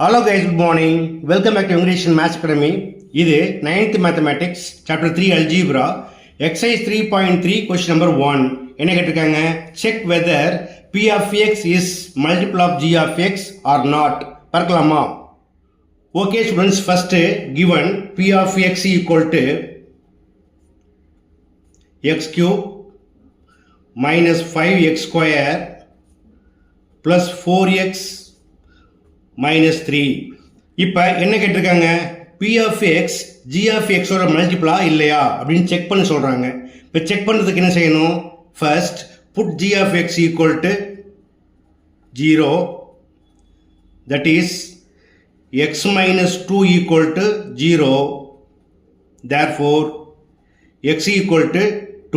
Hello guys, good morning. Welcome back to English and Maths Academy. இது 9th Mathematics, Chapter 3 Algebra, Exercise 3.3, Question number 1. என்ன கேட்டிருக்காங்க? Check whether P of X is multiple of G of X or not. பார்க்கலாமா? Okay students, first given P of X equal to X cube minus 5X square plus 4X minus 3. இப்போ என்ன கேட்டிருக்காங்க? P of X G of X ஓட மல்டிபிளா இல்லையா அப்படின்னு check பண்ண சொல்றாங்க. இப்போ செக் பண்ணுறதுக்கு என்ன செய்யணும்? First put G of X equal to 0, that is X minus 2 equal to 0, therefore X equal to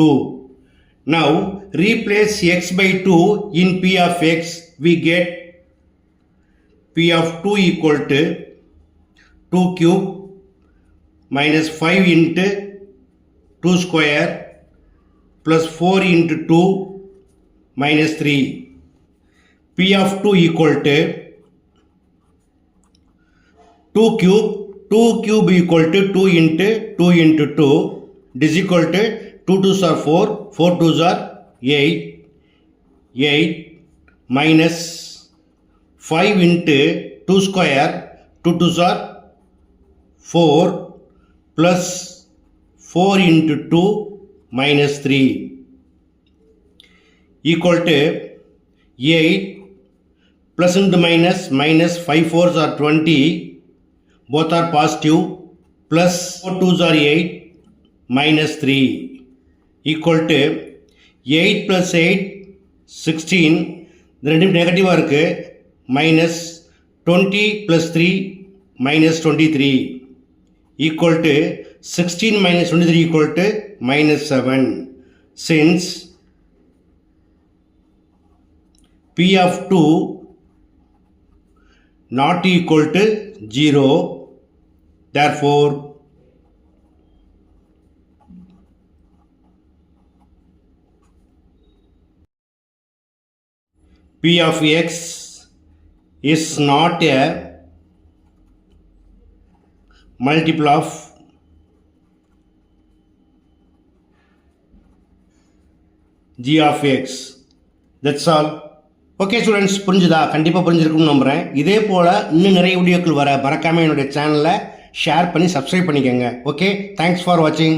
2. Now replace X by 2 in P of X, we get P of 2 equal to 2 cube minus 5 into 2 square plus 4 into 2 minus 3. P of 2 equal to 2 cube equal to 2 into 2 into 2 is equal to 2 2s are 4, 4 2s are 8 minus 5 into 2 square, 2 2s are 4 plus 4 into 2 minus 3 equal to 8 plus into minus 5 4s are 20, both are positive, plus 4 2s are 8 minus 3 equal to 8 plus 8 16, இந்த ரெண்டும் நெகட்டிவாக இருக்குது, minus 20 plus 3 minus 23 equal to 16 minus 23 equal to minus 7. Since P of 2 not equal to 0, therefore P of X is not a multiple of G of X. That's all. Okay students, புரிஞ்சுதா? கண்டிப்பாக புரிஞ்சிருக்கும்னு நம்புகிறேன். இதே போல் இன்னும் நிறைய வீடியோக்கள் வர மறக்காமல் என்னுடைய சேனலை ஷேர் பண்ணி சப்ஸ்கிரைப் பண்ணிக்கோங்க. ஓகே, தேங்க்ஸ் ஃபார் வாட்சிங்.